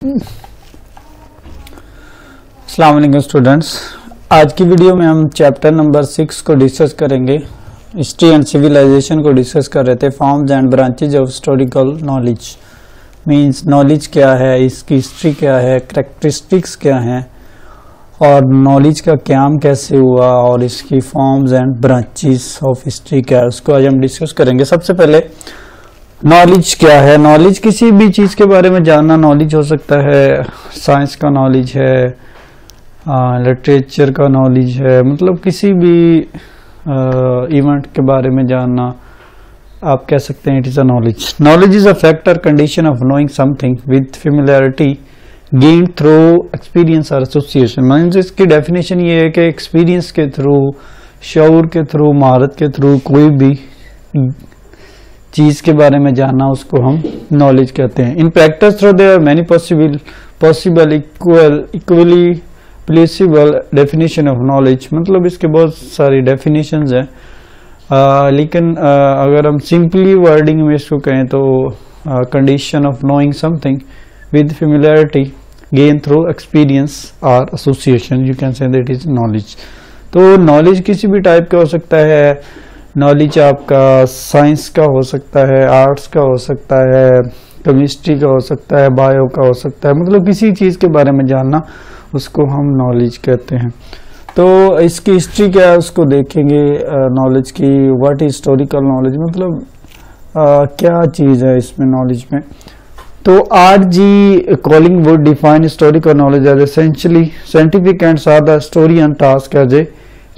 अस्सलाम वालेकुम स्टूडेंट्स, आज की वीडियो में हम चैप्टर नंबर 6 को डिस्कस करेंगे। हिस्ट्री एंड सिविलाइजेशन को डिस्कस कर रहे थे। Forms and branches of historical knowledge means knowledge क्या है, इसकी हिस्ट्री क्या है, कैरेक्टरिस्टिक्स क्या हैं और नॉलेज का क्याम कैसे हुआ और इसकी forms and branches of history क्या है, उसको आज हम डिस्कस करेंगे। सबसे पहले नॉलेज क्या है। नॉलेज किसी भी चीज़ के बारे में जानना नॉलेज हो सकता है। साइंस का नॉलेज है, लिटरेचर का नॉलेज है, मतलब किसी भी इवेंट के बारे में जानना आप कह सकते हैं it is a knowledge. Knowledge is a factor condition of knowing something with familiarity gain through experience और एसोसिएशन। मीन्स इसकी डेफिनेशन ये है कि एक्सपीरियंस के थ्रू, शऊर के थ्रू, महारत के थ्रू कोई भी चीज के बारे में जानना उसको हम नॉलेज कहते हैं। In practice through there are many possible equally plausible definition of knowledge. मतलब इसके बहुत सारी डेफिनेशंस हैं, लेकिन अगर हम सिंपली वर्डिंग में इसको कहें तो condition of knowing something with familiarity gain through experience और association, you can say that is knowledge. तो नॉलेज किसी भी टाइप का हो सकता है। नॉलेज आपका साइंस का हो सकता है, आर्ट्स का हो सकता है, केमिस्ट्री का हो सकता है, बायो का हो सकता है, मतलब किसी चीज़ के बारे में जानना उसको हम नॉलेज कहते हैं। तो इसकी हिस्ट्री क्या है उसको देखेंगे। नॉलेज की व्हाट इज हिस्टोरिकल नॉलेज, मतलब क्या चीज़ है इसमें नॉलेज में। तो R G. Collingwood define historical knowledge as essentially scientific and are the historian task as a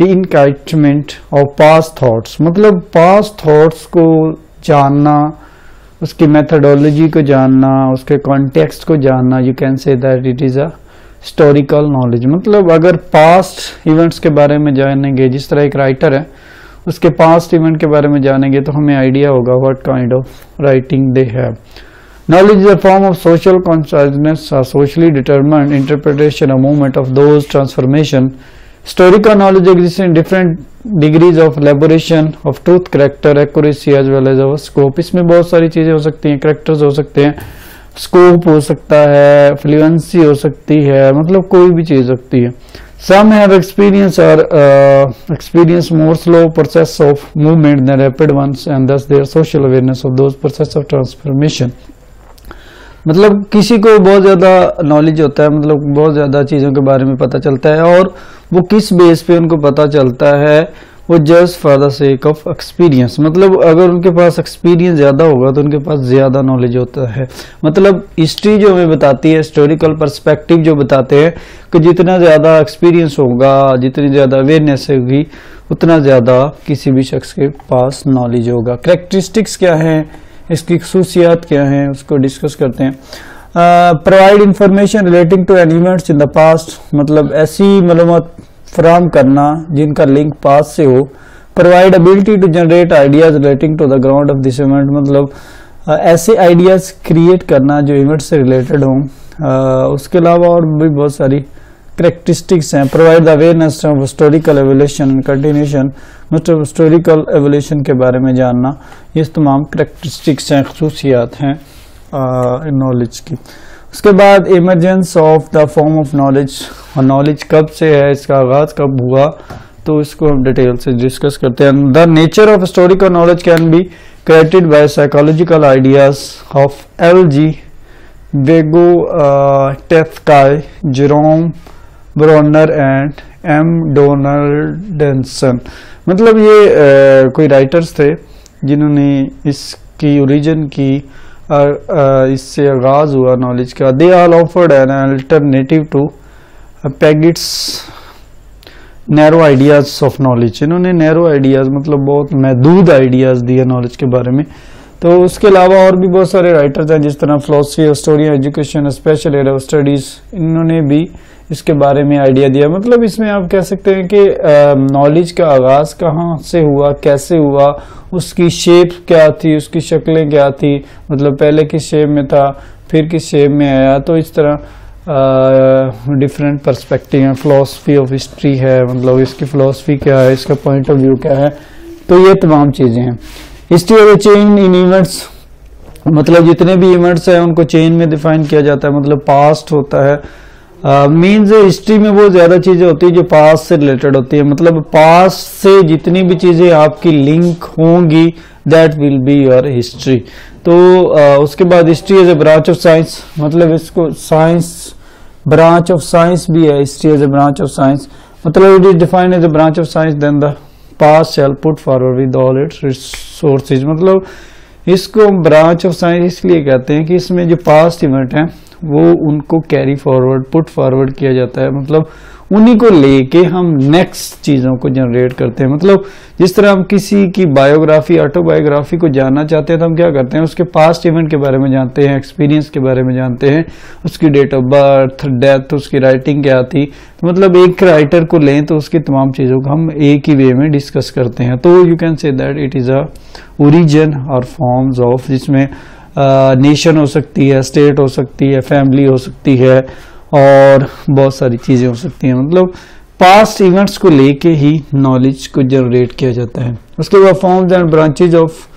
incitement of past thoughts. मतलब पास्ट थॉट्स को जानना, उसकी मेथडोलॉजी को जानना, उसके कॉन्टेक्स्ट को जानना, you can say that it is a historical knowledge. मतलब अगर पास्ट इवेंट्स के बारे में जानेंगे, जिस तरह एक राइटर है उसके पास्ट इवेंट के बारे में जानेंगे तो हमें आइडिया होगा what kind of writing they have. Knowledge is a form of social consciousness, socially determined interpretation, a movement of those transformation. Historical knowledge exists in different degrees of elaboration of truth, character, accuracy as well as our scope। इसमें बहुत सारी चीजें हो सकती हैं, characters हो सकते हैं, scope हो सकता है, fluency हो सकती है, मतलब कोई भी चीज हो सकती है। Some have experience or experience more slow process of movement than rapid ones and thus their social awareness of those process of transformation। मतलब किसी को बहुत ज़्यादा नॉलेज होता है, मतलब बहुत ज़्यादा चीज़ों के बारे में पता चलता है, और वो किस बेस पे उनको पता चलता है, वो just for the sake of experience. मतलब अगर उनके पास एक्सपीरियंस ज़्यादा होगा तो उनके पास ज़्यादा नॉलेज होता है। मतलब हिस्ट्री जो हमें बताती है, हिस्टोरिकल पर्सपेक्टिव जो बताते हैं कि जितना ज़्यादा एक्सपीरियंस होगा, जितनी ज़्यादा अवेयरनेस होगी, उतना ज़्यादा किसी भी शख्स के पास नॉलेज होगा। कैरेक्टरिस्टिक्स क्या है, इसकी खसूसियात क्या हैं, उसको डिस्कस करते हैं। Provide information relating to an events in the past, मतलब ऐसी मालूमात फराहम करना जिनका लिंक पास्ट से हो। Provide ability to generate ideas relating to the ground of this event, मतलब ऐसे आइडियाज क्रिएट करना जो इवेंट से रिलेटेड हों। उसके अलावा और भी बहुत सारी कैरेक्टरिस्टिक्स हैं। Provide the awareness of historical evolution and continuation, मतलब हिस्टोरिकल एवोल्यूशन के बारे में जानना। ये तमाम कैरेक्टरिस्टिक्स हैं, खसूसियात हैं नॉलेज की। उसके बाद emergence of the form of knowledge, और नॉलेज कब से है, इसका आगाज कब हुआ, तो इसको हम डिटेल से डिस्कस करते हैं। The nature of historical knowledge can be created by psychological ideas of L G. Vygotsky, Jerome Bruner and M. Donaldson. मतलब ये कोई राइटर्स थे जिन्होंने इसकी ओरिजिन की, इससे आगाज हुआ नॉलेज का। They all offered an alternative to Piaget's narrow ideas of knowledge. इन्होंने नैरो आइडियाज मतलब बहुत महदूद आइडियाज दिए नॉलेज के बारे में। तो उसके अलावा और भी बहुत सारे राइटर्स हैं, जिस तरह philosophy, historian, education, special area of studies, इन्होंने भी इसके बारे में आइडिया दिया। मतलब इसमें आप कह सकते हैं कि नॉलेज का आगाज कहाँ से हुआ, कैसे हुआ, उसकी शेप क्या थी, उसकी शक्लें क्या थी, मतलब पहले किस शेप में था, फिर किस शेप में आया। तो इस तरह डिफरेंट पर्सपेक्टिव है। फिलोसफी ऑफ हिस्ट्री है, मतलब इसकी फिलोसफी क्या है, इसका पॉइंट ऑफ व्यू क्या है, तो ये तमाम चीज़ें हैं। History of A change in events मतलब जितने भी इवेंट्स हैं उनको चेन में डिफाइन किया जाता है, मतलब पास्ट होता है। मीन्स हिस्ट्री में वो ज्यादा चीजें होती है जो पास्ट से रिलेटेड होती है, मतलब पास्ट से जितनी भी चीजें आपकी लिंक होंगी that will be your history. तो उसके बाद history as a branch of science, मतलब इसको साइंस ब्रांच ऑफ साइंस भी है, history as a branch of science, मतलब it is defined as a branch of science then the past shall put forward with all its resources. मतलब इसको branch of science इसलिए कहते हैं कि इसमें जो पास्ट इवेंट हैं वो उनको कैरी फॉरवर्ड पुट फॉरवर्ड किया जाता है, मतलब उन्हीं को लेके हम नेक्स्ट चीजों को जनरेट करते हैं। मतलब जिस तरह हम किसी की बायोग्राफी ऑटोबायोग्राफी को जानना चाहते हैं तो हम क्या करते हैं, उसके पास्ट इवेंट के बारे में जानते हैं, एक्सपीरियंस के बारे में जानते हैं, उसकी डेट ऑफ बर्थ, डेथ, उसकी राइटिंग क्या थी। तो मतलब एक राइटर को लें तो उसकी तमाम चीजों को हम एक ही वे में डिस्कस करते हैं। तो you can say that it is a origin और फॉर्म्स ऑफ, जिसमें नेशन हो सकती है, स्टेट हो सकती है, फैमिली हो सकती है और बहुत सारी चीजें हो सकती हैं। मतलब पास्ट इवेंट्स को लेके ही नॉलेज को जनरेट किया जाता है। उसके बाद forms and branches of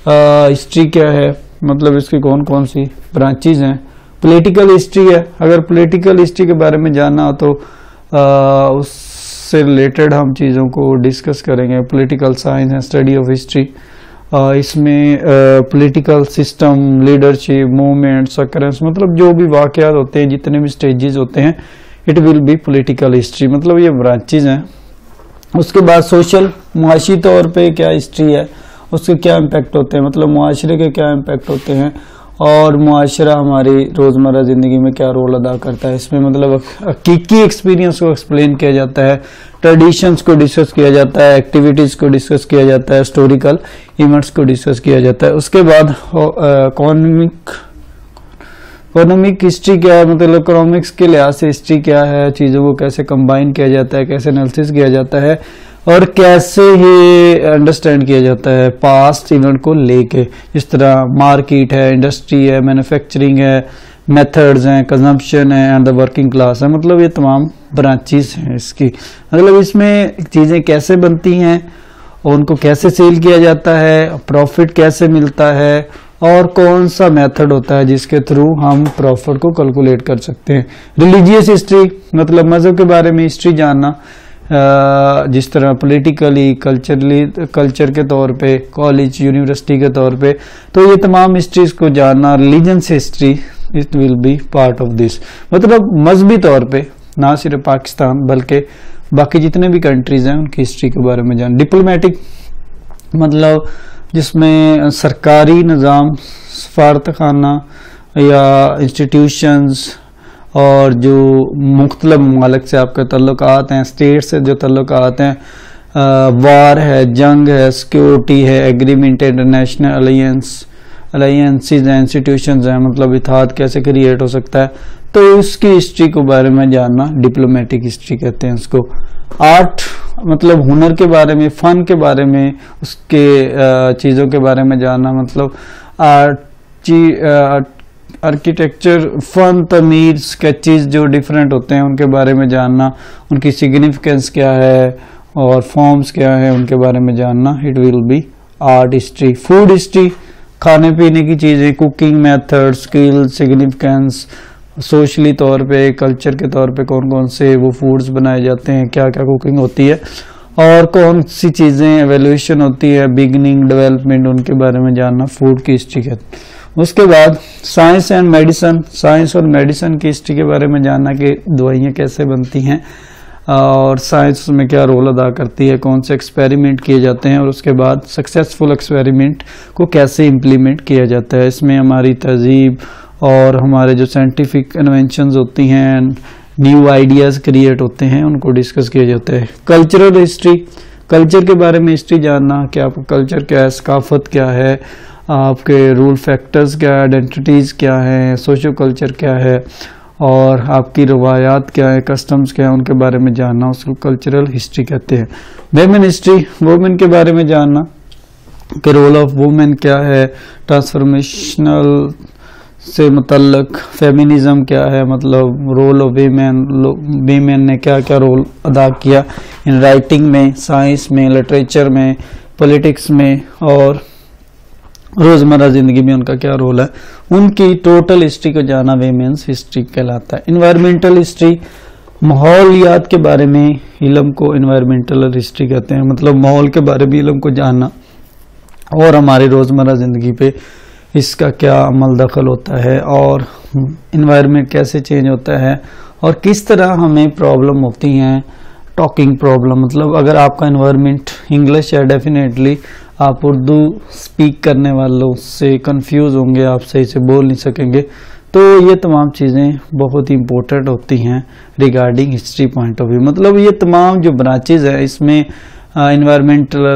history क्या है, मतलब इसकी कौन कौन सी ब्रांचेज हैं। पॉलिटिकल हिस्ट्री है, अगर पॉलिटिकल हिस्ट्री के बारे में जानना हो तो उससे रिलेटेड हम चीज़ों को डिस्कस करेंगे। पॉलिटिकल साइंस है, स्टडी ऑफ हिस्ट्री। इसमें political system, leadership, movements, occurrence, मतलब जो भी वाकयात होते हैं, जितने भी स्टेजेस होते हैं, it will be political history, मतलब ये ब्रांचेज हैं। उसके बाद सोशल, मुआशी तौर पे क्या हिस्ट्री है, उसके क्या इम्पैक्ट होते हैं, मतलब मुआशरे के क्या इम्पैक्ट होते हैं और मुआशरा हमारी रोज़मर्रा ज़िंदगी में क्या रोल अदा करता है। इसमें मतलब हकीकी एक्सपीरियंस को एक्सप्लेन किया जाता है, ट्रेडिशंस को डिस्कस किया जाता है, एक्टिविटीज़ को डिस्कस किया जाता है, हिस्टोरिकल इवेंट्स को डिस्कस किया जाता है। उसके बाद इकोनॉमिक हिस्ट्री क्या है, मतलब इकोनॉमिक्स के लिहाज से हिस्ट्री क्या है, चीज़ों को कैसे कंबाइन किया जाता है, कैसे एनालिसिस किया जाता है और कैसे ये अंडरस्टैंड किया जाता है पास्ट इवेंट को लेके। जिस तरह मार्केट है, इंडस्ट्री है, मैन्युफैक्चरिंग है, मेथड्स हैं, कंजम्पशन है एंड द वर्किंग क्लास है, मतलब ये तमाम ब्रांचेस हैं इसकी। मतलब इसमें चीज़ें कैसे बनती हैं और उनको कैसे सेल किया जाता है, प्रॉफिट कैसे मिलता है और कौन सा मेथड होता है जिसके थ्रू हम प्रॉफिट को कैलकुलेट कर सकते हैं। रिलीजियस हिस्ट्री, मतलब मज़हब के बारे में हिस्ट्री जानना, जिस तरह पॉलिटिकली, कल्चर के तौर पे, कॉलेज यूनिवर्सिटी के तौर पे, तो ये तमाम हिस्ट्रीज को जानना। Religion history it will be part of this, मतलब मजहबी तौर पे ना सिर्फ पाकिस्तान बल्कि बाकी जितने भी कंट्रीज हैं उनकी हिस्ट्री के बारे में जान। डिप्लोमेटिक, मतलब जिसमें सरकारी निज़ाम, सफारत खाना या इंस्टीट्यूशंस और जो मुख्तलिफ ममालिक से आपके तल्लुकात हैं, स्टेट से जो तल्लुकात हैं, वार है, जंग है, सिक्योरिटी है, एग्रीमेंट, इंटरनेशनल अलायंसेस हैं, इंस्टीट्यूशंस हैं, मतलब इत्तेहाद कैसे क्रिएट हो सकता है, तो उसकी हिस्ट्री के बारे में जानना डिप्लोमेटिक हिस्ट्री कहते हैं उसको। आर्ट, मतलब हुनर के बारे में, फन के बारे में, उसके चीज़ों के बारे में जानना, मतलब आर्किटेक्चर, फन, तमीर, स्केचेस जो डिफरेंट होते हैं उनके बारे में जानना, उनकी सिग्निफिकेंस क्या है और फॉर्म्स क्या है उनके बारे में जानना, it will be art history. Food history, खाने पीने की चीज़ें, cooking method, skill, significance, socially तौर पे, कल्चर के तौर पे कौन कौन से वो फूड्स बनाए जाते हैं, क्या क्या कुकिंग होती है और कौन सी चीज़ें एवेल्यूएशन होती है, बिगनिंग, डेवलपमेंट, उनके बारे में जानना फूड की हिस्ट्री कहते हैं। उसके बाद साइंस एंड मेडिसिन, साइंस और मेडिसिन की हिस्ट्री के बारे में जानना कि दवाइयाँ कैसे बनती हैं और साइंस में क्या रोल अदा करती है, कौन से एक्सपेरिमेंट किए जाते हैं और उसके बाद सक्सेसफुल एक्सपेरिमेंट को कैसे इम्प्लीमेंट किया जाता है। इसमें हमारी तहजीब और हमारे जो साइंटिफिक इन्वेंशंस होती हैं, न्यू आइडियाज़ क्रिएट होते हैं, उनको डिस्कस किया जाता है। कल्चरल हिस्ट्री, कल्चर के बारे में हिस्ट्री जानना कि आपका कल्चर क्या है, सकाफत क्या है, आपके रूल फैक्टर्स क्या है, आइडेंटिटीज़ क्या है, सोशो कल्चर क्या है और आपकी रवायात क्या है, कस्टम्स क्या है, उनके बारे में जानना, उसको कल्चरल हिस्ट्री कहते हैं। वेमेन हिस्ट्री, वुमेन के बारे में जानना कि रोल ऑफ वुमेन क्या है, ट्रांसफॉर्मेशनल से मुतल्लक फेमिनिज्म क्या है, मतलब रोल ऑफ वीमेन ने क्या क्या रोल अदा किया इन राइटिंग में, साइंस में, लिटरेचर में, पॉलिटिक्स में और रोजमर्रा जिंदगी में उनका क्या रोल है, उनकी टोटल हिस्ट्री को जाना वे मीन्स हिस्ट्री कहलाता है। इन्वायरमेंटल हिस्ट्री, माहौलियात के बारे में इल्म को इन्वायरमेंटल हिस्ट्री कहते हैं, मतलब माहौल के बारे में इल्म को जानना और हमारी रोजमर्रा जिंदगी पे इसका क्या अमल दखल होता है और इन्वायरमेंट कैसे चेंज होता है और किस तरह हमें प्रॉब्लम होती हैं। टॉकिंग प्रॉब्लम, मतलब अगर आपका इन्वायरमेंट इंग्लिश है, डेफिनेटली आप उर्दू स्पीक करने वालों से कंफ्यूज होंगे, आप सही से बोल नहीं सकेंगे। तो ये तमाम चीज़ें बहुत ही इम्पोर्टेंट होती हैं regarding history point of view. मतलब ये तमाम जो ब्रांचेज है इसमें इन्वायरमेंटल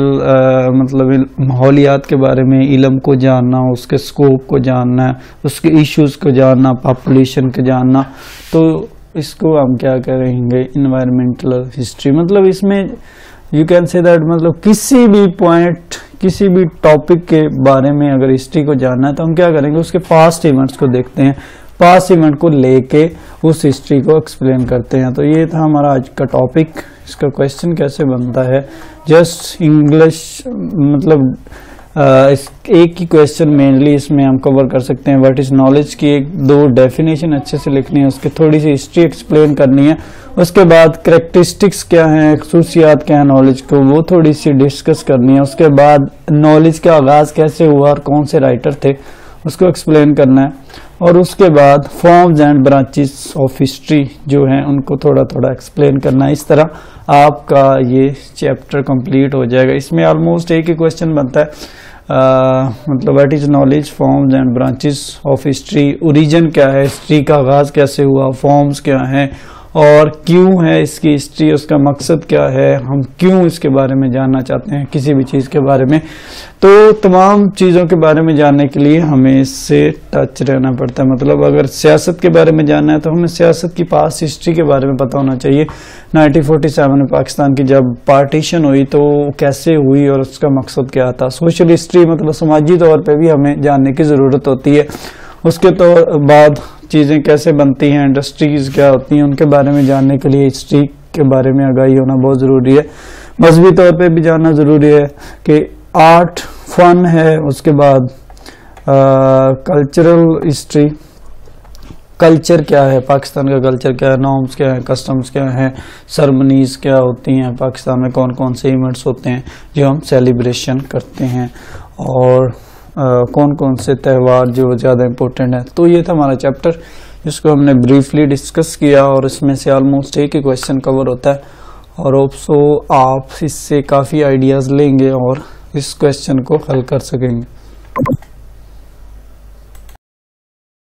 मतलब माहौलियात के बारे में इल्म को जानना, उसके स्कोप को जानना, उसके इश्यूज को जानना, पॉपुलेशन को जानना, तो इसको हम क्या करेंगे इन्वायरमेंटल हिस्ट्री। मतलब इसमें यू कैन से दैट मतलब किसी भी पॉइंट, किसी भी टॉपिक के बारे में अगर हिस्ट्री को जानना है तो हम क्या करेंगे, उसके पास्ट इवेंट्स को देखते हैं, पास्ट इवेंट को लेके उस हिस्ट्री को एक्सप्लेन करते हैं। तो ये था हमारा आज का टॉपिक। इसका क्वेश्चन कैसे बनता है, जस्ट इंग्लिश मतलब एक ही क्वेश्चन मेनली इसमें हम कवर कर सकते हैं। व्हाट इज नॉलेज की एक दो डेफिनेशन अच्छे से लिखनी है, उसकी थोड़ी सी हिस्ट्री एक्सप्लेन करनी है, उसके बाद कैरेक्टरिस्टिक्स क्या हैं, खसूसियात क्या है नॉलेज को, वो थोड़ी सी डिस्कस करनी है। उसके बाद नॉलेज का आगाज कैसे हुआ और कौन से राइटर थे उसको एक्सप्लेन करना है। और उसके बाद forms and branches of history जो हैं उनको थोड़ा थोड़ा एक्सप्लेन करना है। इस तरह आपका ये चैप्टर कंप्लीट हो जाएगा। इसमें ऑलमोस्ट एक ही क्वेश्चन बनता है, मतलब what is knowledge, forms and branches of history, origin क्या है, हिस्ट्री का आगाज कैसे हुआ, फॉर्म्स क्या हैं और क्यों है इसकी हिस्ट्री, उसका मकसद क्या है, हम क्यों इसके बारे में जानना चाहते हैं किसी भी चीज़ के बारे में। तो तमाम चीज़ों के बारे में जानने के लिए हमें इससे टच रहना पड़ता है। मतलब अगर सियासत के बारे में जानना है तो हमें सियासत की पास्ट हिस्ट्री के बारे में पता होना चाहिए। 1947 में पाकिस्तान की जब पार्टीशन हुई तो कैसे हुई और उसका मकसद क्या था। सोशल हिस्ट्री मतलब समाजी तौर पर भी हमें जानने की ज़रूरत होती है। उसके तो बाद चीज़ें कैसे बनती हैं, इंडस्ट्रीज क्या होती हैं, उनके बारे में जानने के लिए हिस्ट्री के बारे में आगाही होना बहुत ज़रूरी है। मजहबी तौर पे भी जानना ज़रूरी है कि आर्ट फन है। उसके बाद कल्चरल हिस्ट्री, कल्चर क्या है, पाकिस्तान का कल्चर क्या है, नॉर्म्स क्या है, कस्टम्स क्या है, सरमनीज क्या होती हैं, पाकिस्तान में कौन कौन से इवेंट्स होते हैं जो हम सेलिब्रेशन करते हैं और कौन कौन से त्यौहार जो ज़्यादा इम्पोर्टेंट है। तो ये था हमारा चैप्टर जिसको हमने ब्रीफली डिस्कस किया और इसमें से ऑलमोस्ट एक ही क्वेश्चन कवर होता है और होप सो आप इससे काफ़ी आइडियाज़ लेंगे और इस क्वेश्चन को हल कर सकेंगे।